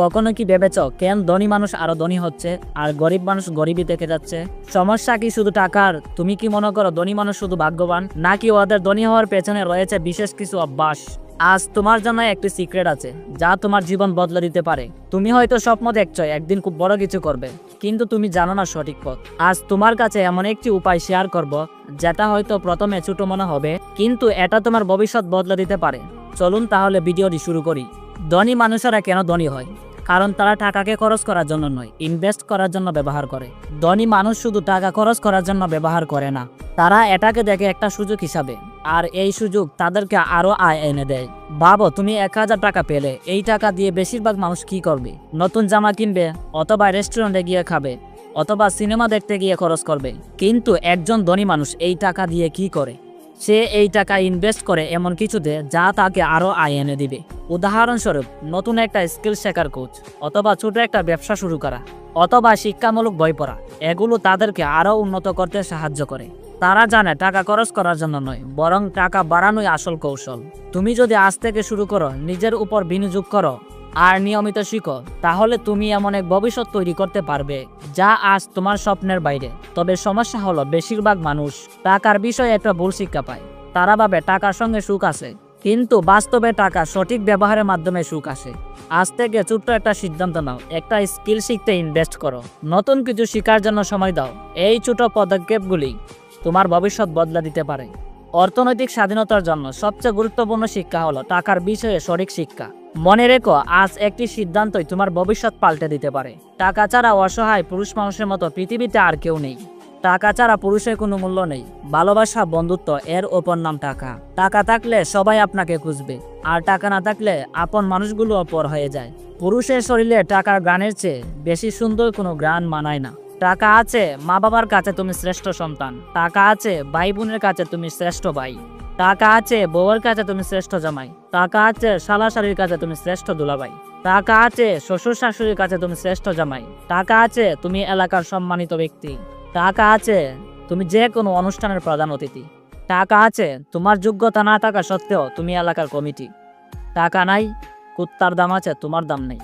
কখনো কি ভেবেছ কেন ধনী মানুষ আরো ধনী হচ্ছে আর গরিব মানুষ গরিবই থেকে যাচ্ছে? সমস্যা কি শুধু টাকার? তুমি কি মনে করো ধনী মানুষ শুধু ভাগ্যবান, নাকি ওদের ধনী হওয়ার পেছনে রয়েছে বিশেষ কিছু অভ্যাস? আজ তোমার জন্য একটি সিক্রেট আছে যা তোমার জীবন বদলে দিতে পারে। তুমি হয়তো স্বপ্ন দেখছো একদিন খুব বড় কিছু করবে, কিন্তু তুমি জানো না সঠিক পথ। আজ তোমার কাছে এমন একটি উপায় শেয়ার করব যেটা হয়তো প্রথমে ছোট মনে হবে, কিন্তু এটা তোমার ভবিষ্যৎ বদলে দিতে পারে। চলুন তাহলে ভিডিওটি শুরু করি। ধনী মানুষেরা কেন ধনী হয়? কারণ তারা টাকাকে খরচ করার জন্য নয়, ইনভেস্ট করার জন্য ব্যবহার করে। ধনী মানুষ শুধু টাকা খরচ করার জন্য ব্যবহার করে না, তারা এটাকে দেখে একটা সুযোগ হিসাবে, আর এই সুযোগ তাদেরকে আরো আয় এনে দেয়। ভাবো, তুমি 1000 টাকা পেলে, এই টাকা দিয়ে বেশিরভাগ মানুষ কি করবে? নতুন জামা কিনবে, অথবা রেস্টুরেন্টে গিয়ে খাবে, অথবা সিনেমা দেখতে গিয়ে খরচ করবে। কিন্তু একজন ধনী মানুষ এই টাকা দিয়ে কি করে? সে এই টাকা ইনভেস্ট করে এমন কিছুতে যা তাকে আরো আয় এনে দিবে। উদাহরণস্বরূপ, নতুন একটা স্কিল শেখার কোচ, অথবা ছোট একটা ব্যবসা শুরু করা, অথবা শিক্ষামূলক বই পড়া। এগুলো তাদেরকে আরো উন্নত করতে সাহায্য করে। তারা জানে টাকা খরচ করার জন্য নয়, বরং টাকা বাড়ানোই আসল কৌশল। তুমি যদি আজ থেকে শুরু করো, নিজের উপর বিনিয়োগ করো আর নিয়মিত শিখো, তাহলে তুমি এমন এক ভবিষ্যৎ তৈরি করতে পারবে যা আজ তোমার স্বপ্নের বাইরে। তবে সমস্যা হলো, বেশিরভাগ মানুষ টাকার বিষয়ে একটা ভুল শিক্ষা পায়। তারা ভাবে টাকার সঙ্গে সুখ আছে, কিন্তু বাস্তবে টাকা সঠিক ব্যবহারের মাধ্যমে সুখ আসে। আজ থেকে ছোট্ট একটা সিদ্ধান্ত নাও, একটা স্কিল শিখতে ইনভেস্ট করো, নতুন কিছু শেখার জন্য সময় দাও। এই ছোট পদক্ষেপগুলি তোমার ভবিষ্যৎ বদলে দিতে পারে। অর্থনৈতিক স্বাধীনতার জন্য সবচেয়ে গুরুত্বপূর্ণ শিক্ষা হলো টাকার বিষয়ে সঠিক শিক্ষা। মনে রেখো, আজ একটি সিদ্ধান্তই তোমার ভবিষ্যৎ পাল্টে দিতে পারে। টাকা ছাড়া অসহায় পুরুষ মানুষের মতো পৃথিবীতে আর কেউ নেই। টাকা ছাড়া পুরুষের কোনো মূল্য নেই। ভালোবাসা, বন্ধুত্ব এর অপর নাম টাকা। টাকা থাকলে সবাই আপনাকে খুঁজবে, আর টাকা না থাকলে আপন মানুষগুলো অপর হয়ে যায়। পুরুষের শরীরে টাকার গ্রানের চেয়ে বেশি সুন্দর কোনো গ্রান মানায় না। টাকা আছে মা বাবার কাছে তুমি শ্রেষ্ঠ সন্তান। টাকা আছে ভাই বোনের কাছে তুমি শ্রেষ্ঠ ভাই। টাকা আছে বউয়ের কাছে তুমি শ্রেষ্ঠ জামাই। টাকা আছে শালা শালির কাছে তুমি শ্রেষ্ঠ দুলাভাই। টাকা আছে শ্বশুর শাশুড়ির কাছে তুমি শ্রেষ্ঠ জামাই। টাকা আছে তুমি এলাকার সম্মানিত ব্যক্তি। টাকা আছে তুমি যে কোনো অনুষ্ঠানের প্রধান অতিথি। টাকা আছে তোমার যোগ্যতা না থাকা সত্ত্বেও তুমি এলাকার কমিটি। টাকা নাই, কুত্তার দাম আছে, তোমার দাম নেই।